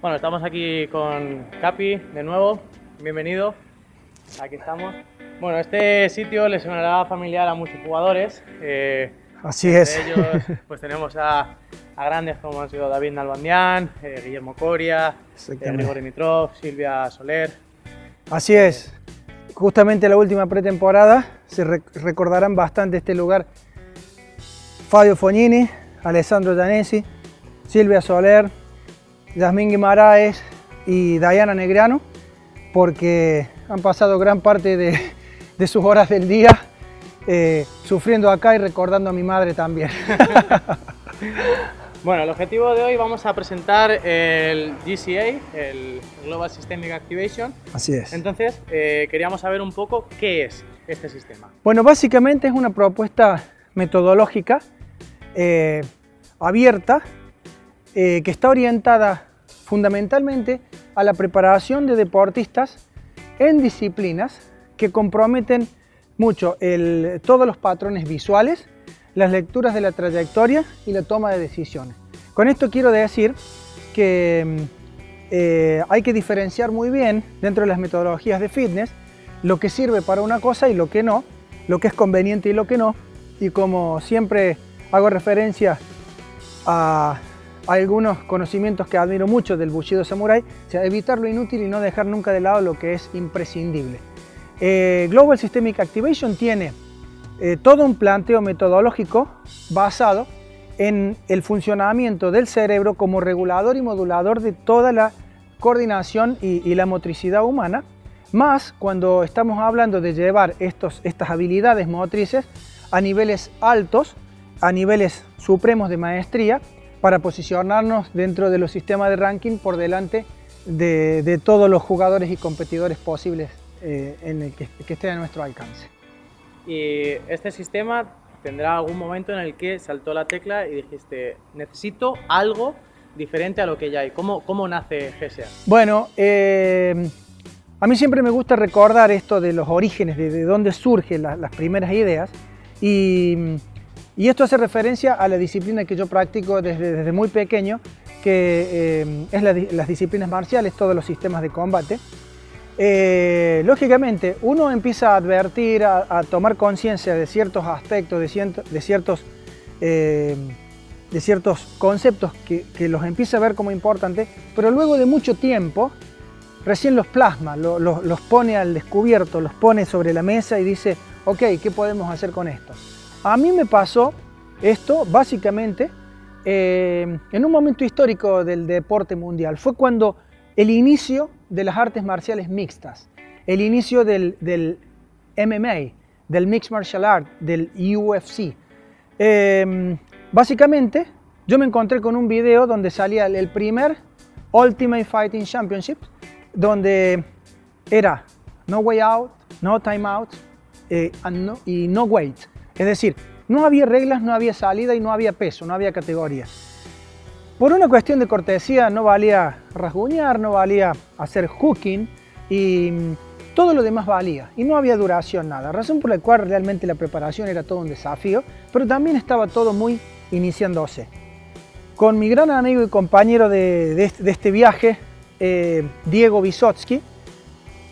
Bueno, estamos aquí con Capi de nuevo, bienvenido, aquí estamos. Bueno, este sitio le sonará familiar a muchos jugadores. Así es. Entre ellos pues tenemos a grandes como han sido David Nalbandián, Guillermo Coria, Grigor Dimitrov, Silvia Soler. Así es. Justamente la última pretemporada se recordarán bastante este lugar. Fabio Fognini, Alessandro Giannessi, Silvia Soler, Yasmín Guimaraes y Diana Negreanu, porque han pasado gran parte de sus horas del día sufriendo acá y recordando a mi madre también. Bueno, el objetivo de hoy vamos a presentar el GSA, el Global Systemic Activation. Así es. Entonces, queríamos saber un poco qué es este sistema. Bueno, básicamente es una propuesta metodológica abierta que está orientada fundamentalmente a la preparación de deportistas en disciplinas que comprometen mucho todos los patrones visuales, las lecturas de la trayectoria y la toma de decisiones. Con esto quiero decir que hay que diferenciar muy bien dentro de las metodologías de fitness lo que sirve para una cosa y lo que no, lo que es conveniente y lo que no, y como siempre hago referencia a algunos conocimientos que admiro mucho del Bushido Samurai, o sea, evitar lo inútil y no dejar nunca de lado lo que es imprescindible. Global Systemic Activation tiene todo un planteo metodológico basado en el funcionamiento del cerebro como regulador y modulador de toda la coordinación y la motricidad humana, más cuando estamos hablando de llevar estas habilidades motrices a niveles altos, a niveles supremos de maestría, para posicionarnos dentro de los sistemas de ranking por delante de todos los jugadores y competidores posibles que estén a nuestro alcance. Y este sistema tendrá algún momento en el que saltó la tecla y dijiste, necesito algo diferente a lo que ya hay. ¿Cómo nace GSA? Bueno, a mí siempre me gusta recordar esto de los orígenes, de dónde surgen las primeras ideas, y esto hace referencia a la disciplina que yo practico desde muy pequeño, que es las disciplinas marciales, todos los sistemas de combate. Lógicamente, uno empieza a advertir, a tomar conciencia de ciertos aspectos, de ciertos conceptos que los empieza a ver como importantes, pero luego de mucho tiempo, recién los plasma, los pone al descubierto, los pone sobre la mesa y dice, ok, ¿qué podemos hacer con esto? A mí me pasó esto básicamente en un momento histórico del deporte mundial. Fue cuando el inicio de las artes marciales mixtas, el inicio del MMA, del Mixed Martial Art, del UFC. Básicamente yo me encontré con un video donde salía el primer Ultimate Fighting Championship, donde era no way out, no time out y no weight. Es decir, no había reglas, no había salida y no había peso, no había categoría. Por una cuestión de cortesía no valía rasguñar, no valía hacer hooking y todo lo demás valía. Y no había duración, nada. Razón por la cual realmente la preparación era todo un desafío, pero también estaba todo muy iniciándose. Con mi gran amigo y compañero de este viaje, Diego Visotsky,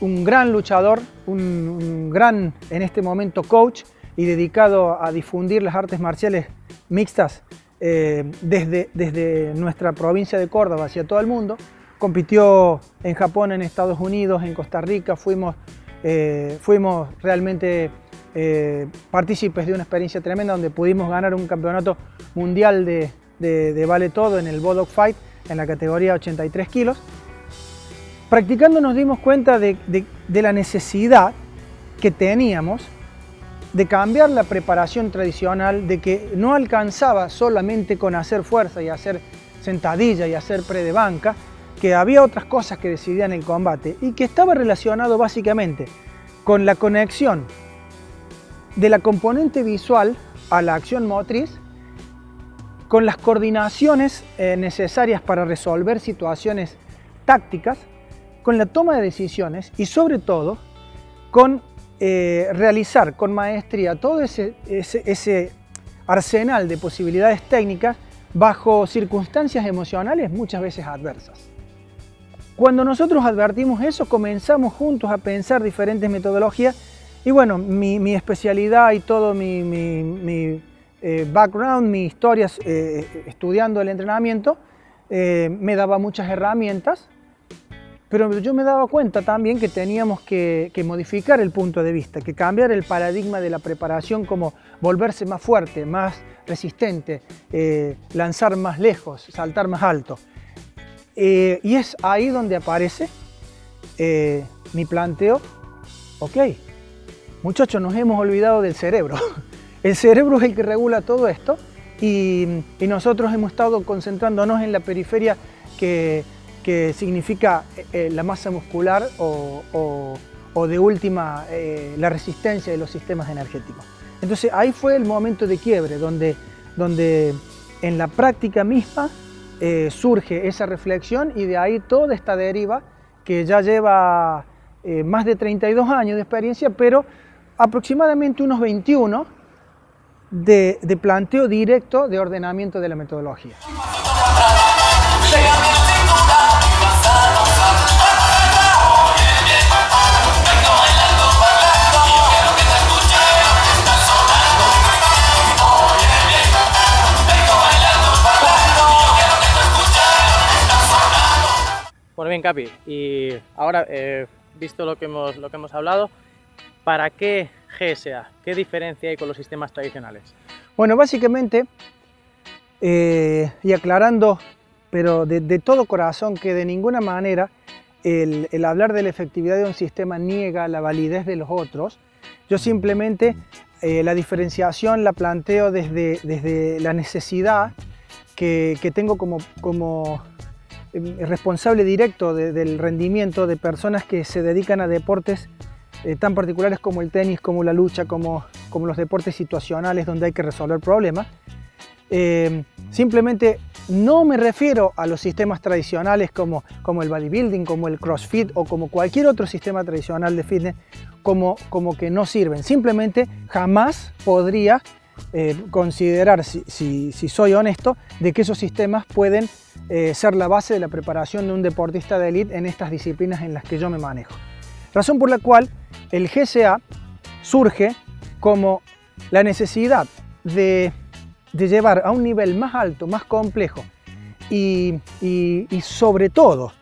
un gran luchador, un gran en este momento coach, y dedicado a difundir las artes marciales mixtas desde nuestra provincia de Córdoba hacia todo el mundo. Compitió en Japón, en Estados Unidos, en Costa Rica. Fuimos realmente partícipes de una experiencia tremenda donde pudimos ganar un campeonato mundial de vale todo en el Bodog Fight en la categoría 83 kilos. Practicando nos dimos cuenta de la necesidad que teníamos de cambiar la preparación tradicional, de que no alcanzaba solamente con hacer fuerza y hacer sentadilla y hacer pre de banca, que había otras cosas que decidían el combate y que estaba relacionado básicamente con la conexión de la componente visual a la acción motriz, con las coordinaciones necesarias para resolver situaciones tácticas, con la toma de decisiones y sobre todo con realizar con maestría todo ese arsenal de posibilidades técnicas bajo circunstancias emocionales muchas veces adversas. Cuando nosotros advertimos eso, comenzamos juntos a pensar diferentes metodologías y bueno, mi especialidad y todo mi background, mi historia estudiando el entrenamiento, me daba muchas herramientas, pero yo me daba cuenta también que teníamos que modificar el punto de vista, que cambiar el paradigma de la preparación, como volverse más fuerte, más resistente, lanzar más lejos, saltar más alto. Y es ahí donde aparece mi planteo. Ok, muchachos, nos hemos olvidado del cerebro. El cerebro es el que regula todo esto y nosotros hemos estado concentrándonos en la periferia que significa la masa muscular o de última la resistencia de los sistemas energéticos. Entonces ahí fue el momento de quiebre donde en la práctica misma surge esa reflexión y de ahí toda esta deriva que ya lleva más de 32 años de experiencia, pero aproximadamente unos 21 de planteo directo de ordenamiento de la metodología. Bueno, bien, Capi, y ahora, visto lo que hemos hablado, ¿para qué GSA? ¿Qué diferencia hay con los sistemas tradicionales? Bueno, básicamente, y aclarando, pero de todo corazón, que de ninguna manera el hablar de la efectividad de un sistema niega la validez de los otros. Yo simplemente la diferenciación la planteo desde la necesidad que tengo como responsable directo del rendimiento de personas que se dedican a deportes tan particulares como el tenis, como la lucha, como los deportes situacionales donde hay que resolver problemas. Simplemente no me refiero a los sistemas tradicionales como el bodybuilding, como el CrossFit o como cualquier otro sistema tradicional de fitness como que no sirven. Simplemente jamás podría considerar, si soy honesto, de que esos sistemas pueden ser la base de la preparación de un deportista de élite en estas disciplinas en las que yo me manejo. Razón por la cual el GSA surge como la necesidad de llevar a un nivel más alto, más complejo y sobre todo,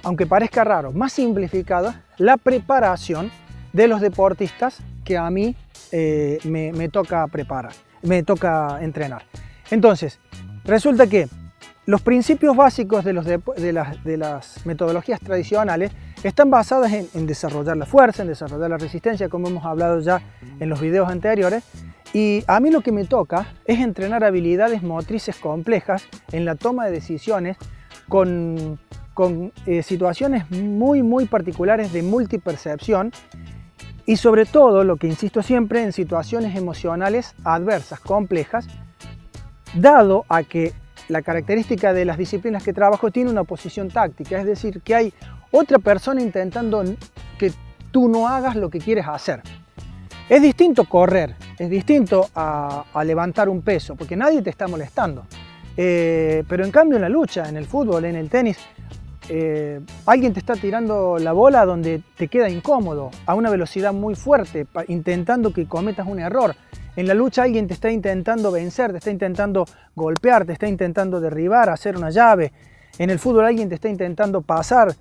aunque parezca raro, más simplificada, la preparación de los deportistas que a mí me toca preparar, me toca entrenar. Entonces, resulta que los principios básicos de las metodologías tradicionales están basadas en desarrollar la fuerza, en desarrollar la resistencia, como hemos hablado ya en los videos anteriores. Y a mí lo que me toca es entrenar habilidades motrices complejas en la toma de decisiones con situaciones muy particulares de multipercepción y sobre todo, lo que insisto siempre, en situaciones emocionales adversas, complejas, dado a que la característica de las disciplinas que trabajo tiene una oposición táctica, es decir, que hay otra persona intentando que tú no hagas lo que quieres hacer. Es distinto correr, es distinto a levantar un peso, porque nadie te está molestando. Pero en cambio en la lucha, en el fútbol, en el tenis, alguien te está tirando la bola donde te queda incómodo, a una velocidad muy fuerte, intentando que cometas un error. En la lucha alguien te está intentando vencer, te está intentando golpear, te está intentando derribar, hacer una llave. En el fútbol alguien te está intentando pasar,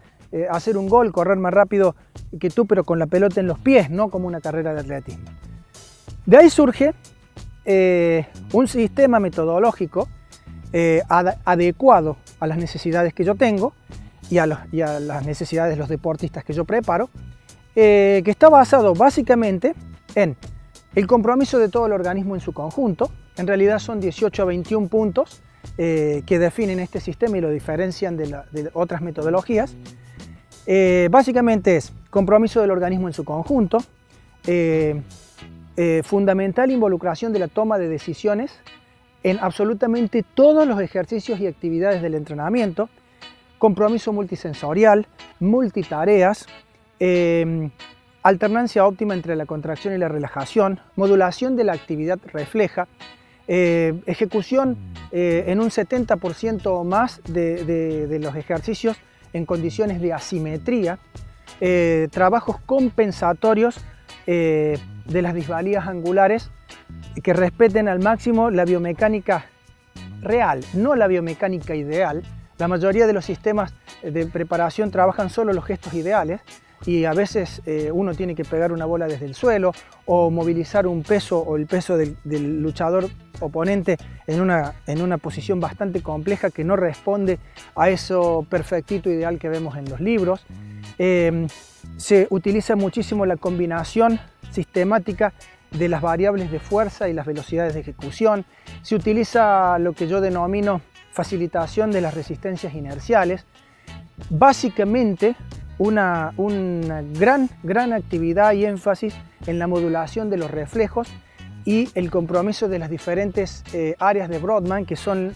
hacer un gol, correr más rápido que tú, pero con la pelota en los pies, no como una carrera de atletismo. De ahí surge un sistema metodológico adecuado a las necesidades que yo tengo y a las necesidades de los deportistas que yo preparo, que está basado básicamente en el compromiso de todo el organismo en su conjunto. En realidad son 18 a 21 puntos que definen este sistema y lo diferencian de otras metodologías. Básicamente es compromiso del organismo en su conjunto, fundamental involucración de la toma de decisiones en absolutamente todos los ejercicios y actividades del entrenamiento, compromiso multisensorial, multitareas, alternancia óptima entre la contracción y la relajación, modulación de la actividad refleja, Ejecución en un 70% o más de los ejercicios en condiciones de asimetría, trabajos compensatorios de las disvalías angulares que respeten al máximo la biomecánica real, no la biomecánica ideal. La mayoría de los sistemas de preparación trabajan solo los gestos ideales y a veces uno tiene que pegar una bola desde el suelo o movilizar un peso o el peso del luchador oponente en una posición bastante compleja que no responde a eso perfectito ideal que vemos en los libros. Se utiliza muchísimo la combinación sistemática de las variables de fuerza y las velocidades de ejecución. Se utiliza lo que yo denomino facilitación de las resistencias inerciales. Básicamente una gran actividad y énfasis en la modulación de los reflejos y el compromiso de las diferentes áreas de Brodmann, que son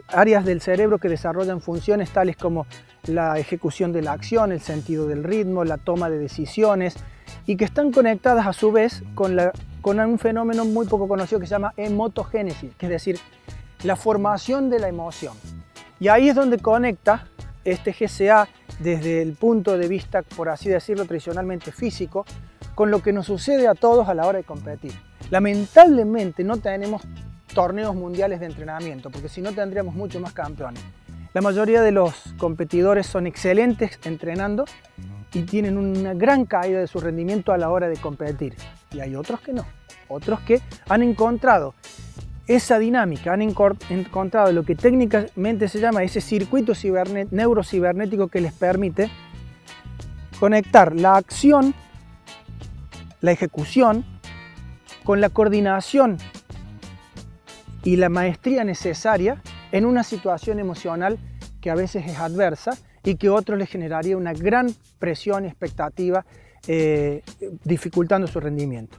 áreas del cerebro que desarrollan funciones tales como la ejecución de la acción, el sentido del ritmo, la toma de decisiones, y que están conectadas a su vez con un fenómeno muy poco conocido que se llama emotogénesis, que es decir, la formación de la emoción. Y ahí es donde conecta este GCA desde el punto de vista, por así decirlo, tradicionalmente físico, con lo que nos sucede a todos a la hora de competir. Lamentablemente no tenemos torneos mundiales de entrenamiento, porque si no tendríamos muchos más campeones. La mayoría de los competidores son excelentes entrenando y tienen una gran caída de su rendimiento a la hora de competir. Y hay otros que no, otros que han encontrado esa dinámica, han encontrado lo que técnicamente se llama ese circuito neurocibernético que les permite conectar la acción, la ejecución, con la coordinación y la maestría necesaria en una situación emocional que a veces es adversa y que a otros les generaría una gran presión y expectativa, dificultando su rendimiento.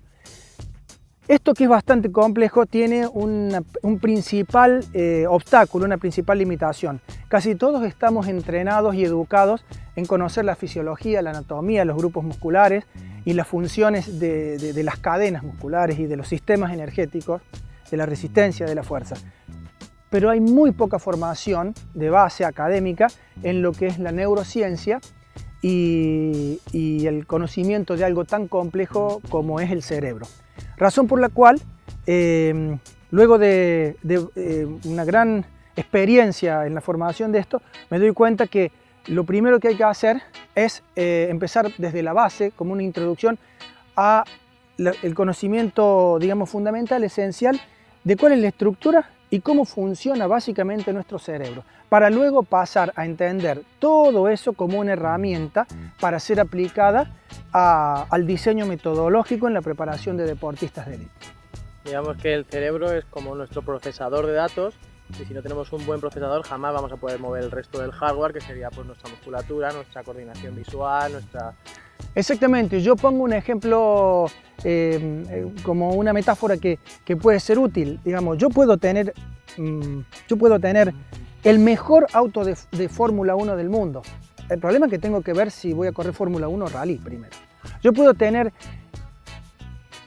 Esto, que es bastante complejo, tiene un principal obstáculo, una principal limitación. Casi todos estamos entrenados y educados en conocer la fisiología, la anatomía, los grupos musculares y las funciones de las cadenas musculares y de los sistemas energéticos, de la resistencia, de la fuerza. Pero hay muy poca formación de base académica en lo que es la neurociencia y el conocimiento de algo tan complejo como es el cerebro. Razón por la cual, luego de una gran experiencia en la formación de esto, me doy cuenta que lo primero que hay que hacer es empezar desde la base, como una introducción a el conocimiento, digamos, fundamental, esencial, de cuál es la estructura y cómo funciona básicamente nuestro cerebro, para luego pasar a entender todo eso como una herramienta para ser aplicada al diseño metodológico en la preparación de deportistas de élite. Digamos que el cerebro es como nuestro procesador de datos, y si no tenemos un buen procesador jamás vamos a poder mover el resto del hardware, que sería pues nuestra musculatura, nuestra coordinación visual, nuestra... Exactamente, yo pongo un ejemplo como una metáfora que puede ser útil. Digamos, yo puedo tener el mejor auto de Fórmula 1 del mundo. El problema es que tengo que ver si voy a correr Fórmula 1 o Rally primero. Yo puedo tener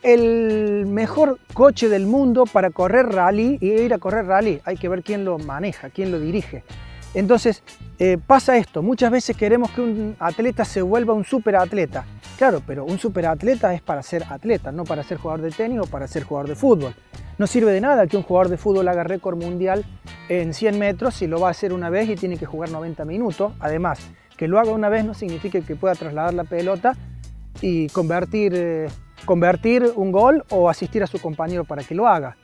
el mejor coche del mundo para correr Rally y ir a correr Rally. Hay que ver quién lo maneja, quién lo dirige. Entonces pasa esto, muchas veces queremos que un atleta se vuelva un superatleta. Claro, pero un superatleta es para ser atleta, no para ser jugador de tenis o para ser jugador de fútbol. No sirve de nada que un jugador de fútbol haga récord mundial en 100 metros si lo va a hacer una vez y tiene que jugar 90 minutos. Además, que lo haga una vez no significa que pueda trasladar la pelota y convertir un gol o asistir a su compañero para que lo haga.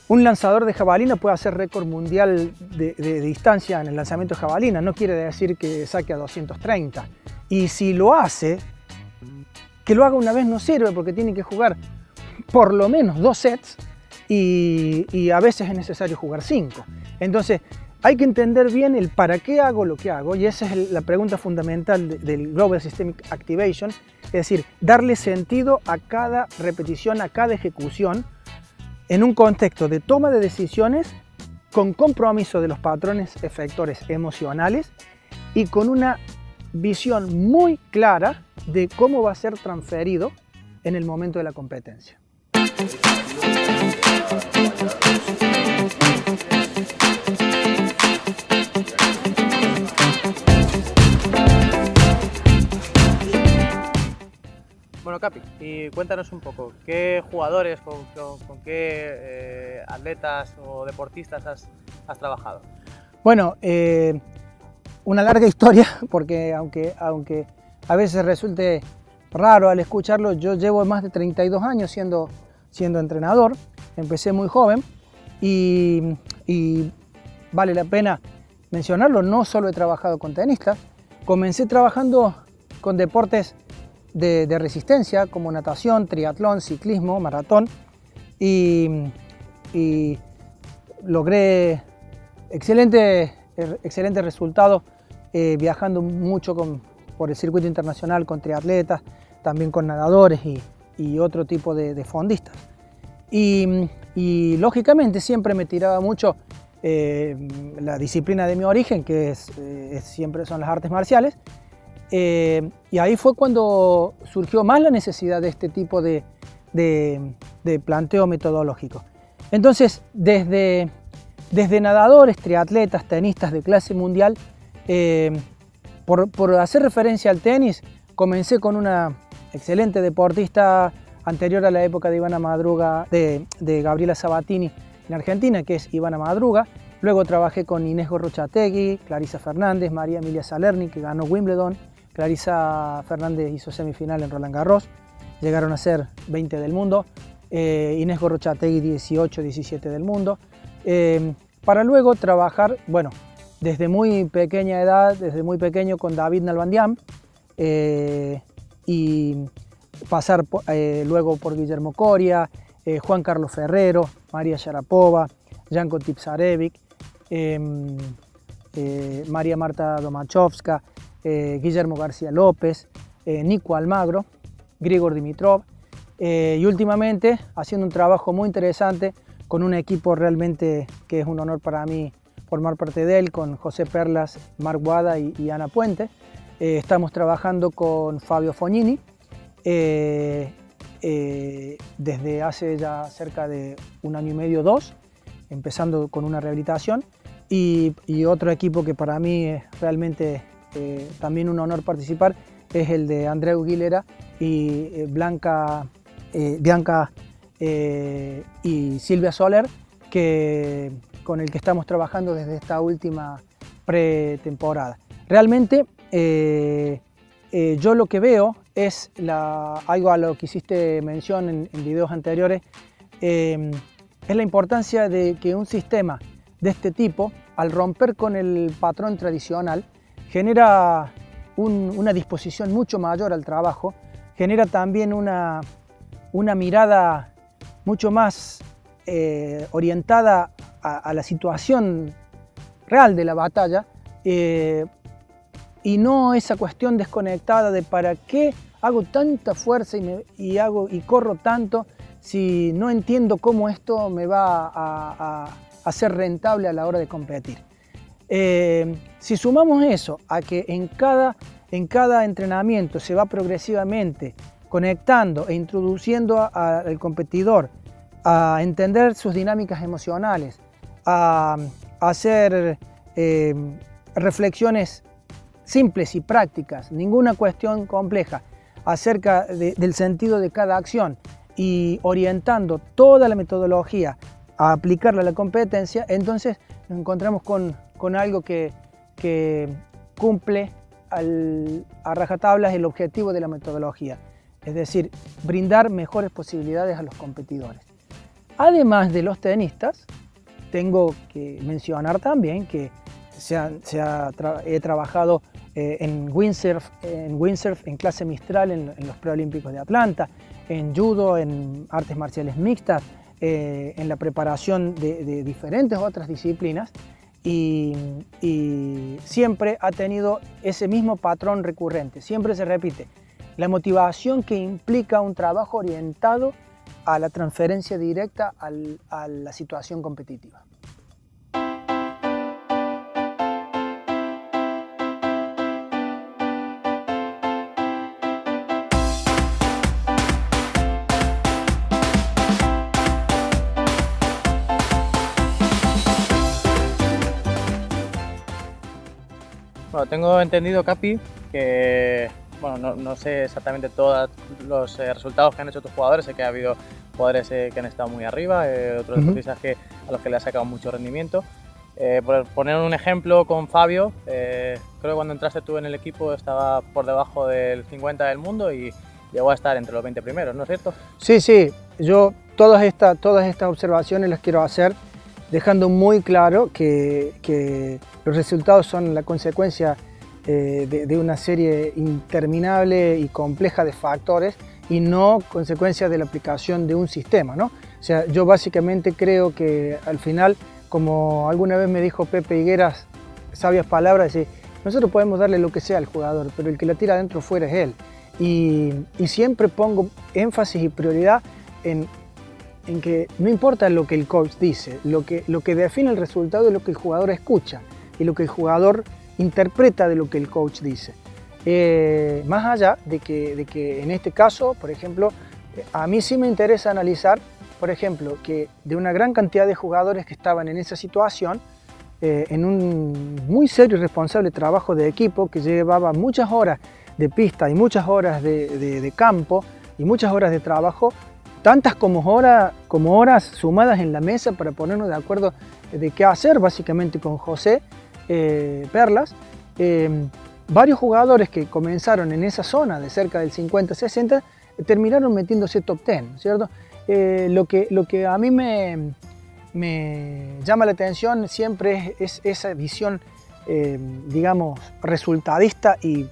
Un lanzador de jabalina puede hacer récord mundial de distancia en el lanzamiento de jabalina, no quiere decir que saque a 230. Y si lo hace, que lo haga una vez no sirve, porque tiene que jugar por lo menos 2 sets y a veces es necesario jugar 5. Entonces hay que entender bien el para qué hago lo que hago, y esa es la pregunta fundamental del Global Systemic Activation, es decir, darle sentido a cada repetición, a cada ejecución, en un contexto de toma de decisiones con compromiso de los patrones efectores emocionales y con una visión muy clara de cómo va a ser transferido en el momento de la competencia. Bueno, Capi, y cuéntanos un poco, ¿qué jugadores, con qué atletas o deportistas has trabajado? Bueno, una larga historia, porque aunque a veces resulte raro al escucharlo, yo llevo más de 32 años siendo entrenador. Empecé muy joven y vale la pena mencionarlo, no solo he trabajado con tenistas, comencé trabajando con deportes de resistencia como natación, triatlón, ciclismo, maratón y logré excelentes resultados viajando mucho por el circuito internacional con triatletas, también con nadadores y otro tipo de fondistas. Y lógicamente siempre me tiraba mucho la disciplina de mi origen, que siempre son las artes marciales. Y ahí fue cuando surgió más la necesidad de este tipo de planteo metodológico. Entonces, desde nadadores, triatletas, tenistas de clase mundial, por hacer referencia al tenis, comencé con una excelente deportista anterior a la época de Ivana Madruga, de Gabriela Sabatini en Argentina, que es Ivana Madruga. Luego trabajé con Inés Gorrochategui, Clarisa Fernández, María Emilia Salerni, que ganó Wimbledon. Clarisa Fernández hizo semifinal en Roland Garros, llegaron a ser 20 del mundo, Inés Gorrochategui 18, 17 del mundo, para luego trabajar, bueno, desde muy pequeña edad, desde muy pequeño con David Nalbandián, y pasar luego por Guillermo Coria, Juan Carlos Ferrero, María Sharapova, Janko Tipsarevic, María Marta Domachowska, Guillermo García López, Nico Almagro, Grigor Dimitrov, y últimamente haciendo un trabajo muy interesante con un equipo realmente que es un honor para mí formar parte de él, con José Perlas, Marc Guada y Ana Puente. Estamos trabajando con Fabio Fognini desde hace ya cerca de 1 año y medio, 2, empezando con una rehabilitación, y otro equipo que para mí es realmente también un honor participar es el de Andreu Guilera y Bianca y Silvia Soler, con el que estamos trabajando desde esta última pretemporada. Realmente yo lo que veo es algo a lo que hiciste mención en videos anteriores, es la importancia de que un sistema de este tipo, al romper con el patrón tradicional, genera una disposición mucho mayor al trabajo, genera también una mirada mucho más orientada a la situación real de la batalla, y no esa cuestión desconectada de para qué hago tanta fuerza y corro tanto si no entiendo cómo esto me va a ser rentable a la hora de competir. Si sumamos eso a que en cada entrenamiento se va progresivamente conectando e introduciendo al competidor a entender sus dinámicas emocionales, a hacer reflexiones simples y prácticas, ninguna cuestión compleja, acerca del sentido de cada acción y orientando toda la metodología a aplicarla a la competencia, entonces nos encontramos con algo que cumple a rajatablas el objetivo de la metodología, es decir, brindar mejores posibilidades a los competidores. Además de los tenistas, tengo que mencionar también que he trabajado en windsurf, en clase Mistral en los preolímpicos de Atlanta, en judo, en artes marciales mixtas, en la preparación de diferentes otras disciplinas, y siempre ha tenido ese mismo patrón recurrente, siempre se repite, la motivación que implica un trabajo orientado a la transferencia directa a la situación competitiva. Bueno, tengo entendido, Capi, que bueno, no sé exactamente todos los resultados que han hecho tus jugadores. Sé que ha habido jugadores que han estado muy arriba, otros deportistas a los que le ha sacado mucho rendimiento. Por poner un ejemplo con Fabio, creo que cuando entraste tú en el equipo estaba por debajo del 50 del mundo y llegó a estar entre los 20 primeros, ¿no es cierto? Sí, sí, yo todas estas observaciones las quiero hacer dejando muy claro que los resultados son la consecuencia de una serie interminable y compleja de factores y no consecuencia de la aplicación de un sistema, ¿no? O sea, yo básicamente creo que al final, como alguna vez me dijo Pepe Higueras, sabias palabras, dice, nosotros podemos darle lo que sea al jugador, pero el que la tira adentro fuera es él. Y siempre pongo énfasis y prioridad en que no importa lo que el coach dice, lo que define el resultado es lo que el jugador escucha y lo que el jugador interpreta de lo que el coach dice. Más allá de que en este caso, por ejemplo, a mí sí me interesa analizar, por ejemplo, que de una gran cantidad de jugadores que estaban en esa situación, en un muy serio y responsable trabajo de equipo que llevaba muchas horas de pista y muchas horas de campo y muchas horas de trabajo, tantas como horas sumadas en la mesa para ponernos de acuerdo de qué hacer, básicamente con José Perlas. Varios jugadores que comenzaron en esa zona de cerca del 50-60 terminaron metiéndose top 10, ¿cierto? Lo que a mí me llama la atención siempre es esa visión, digamos, resultadista y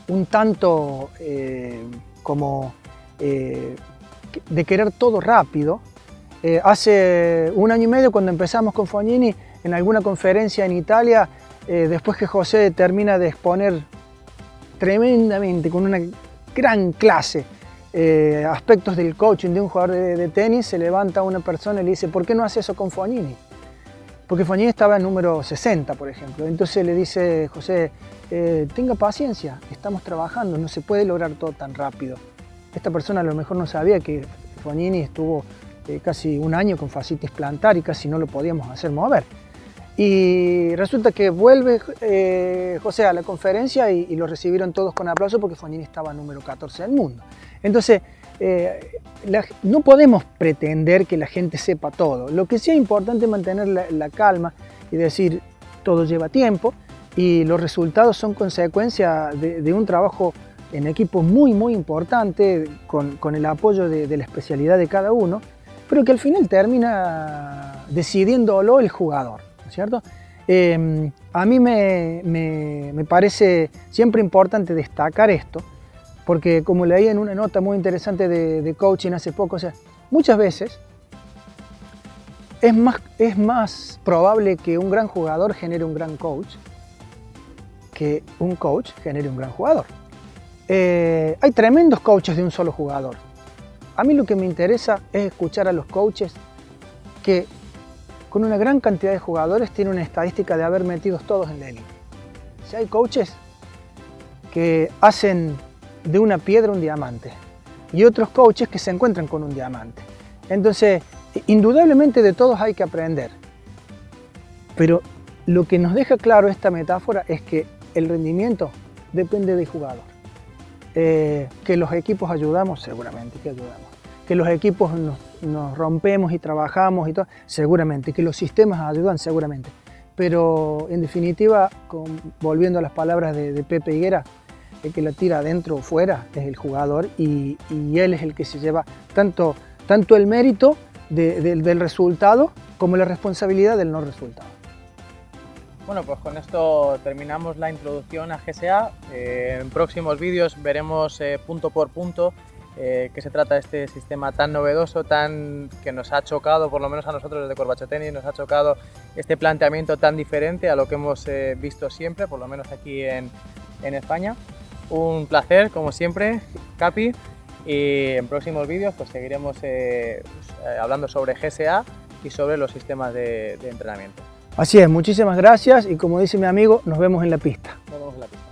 un tanto como de querer todo rápido. Hace un año y medio, cuando empezamos con Fognini, en alguna conferencia en Italia, después que José termina de exponer tremendamente, con una gran clase, aspectos del coaching de un jugador de tenis, se levanta una persona y le dice, ¿por qué no hace eso con Fognini? Porque Fognini estaba en número 60, por ejemplo. Entonces le dice José, tenga paciencia, estamos trabajando, no se puede lograr todo tan rápido. Esta persona a lo mejor no sabía que Fognini estuvo casi un año con fascitis plantar y casi no lo podíamos hacer mover. Y resulta que vuelve José a la conferencia y lo recibieron todos con aplauso porque Fognini estaba número 14 del mundo. Entonces, no podemos pretender que la gente sepa todo. Lo que sí es importante es mantener la calma y decir, todo lleva tiempo y los resultados son consecuencia de un trabajo en equipo muy, muy importante, con el apoyo de la especialidad de cada uno, pero que al final termina decidiéndolo el jugador, ¿no es cierto? A mí me parece siempre importante destacar esto, porque como leí en una nota muy interesante de coaching hace poco, o sea, muchas veces es más probable que un gran jugador genere un gran coach que un coach genere un gran jugador. Hay tremendos coaches de un solo jugador. A mí lo que me interesa es escuchar a los coaches que con una gran cantidad de jugadores tienen una estadística de haber metidos todos en la élite. Si hay coaches que hacen de una piedra un diamante y otros coaches que se encuentran con un diamante. Entonces, indudablemente de todos hay que aprender. Pero lo que nos deja claro esta metáfora es que el rendimiento depende del jugador. Que los equipos ayudamos, seguramente que ayudamos. Que los equipos nos rompemos y trabajamos y todo, seguramente. Que los sistemas ayudan, seguramente. Pero en definitiva, volviendo a las palabras de Pepe Higuera, el que la tira adentro o fuera es el jugador y él es el que se lleva tanto el mérito del resultado como la responsabilidad del no resultado. Bueno, pues con esto terminamos la introducción a GSA. En próximos vídeos veremos punto por punto qué se trata de este sistema tan novedoso, que nos ha chocado, por lo menos a nosotros desde Corbacho Tenis, nos ha chocado este planteamiento tan diferente a lo que hemos visto siempre, por lo menos aquí en España. Un placer, como siempre, Capi, y en próximos vídeos pues seguiremos hablando sobre GSA y sobre los sistemas de entrenamiento. Así es, muchísimas gracias y como dice mi amigo, nos vemos en la pista. Nos vemos en la pista.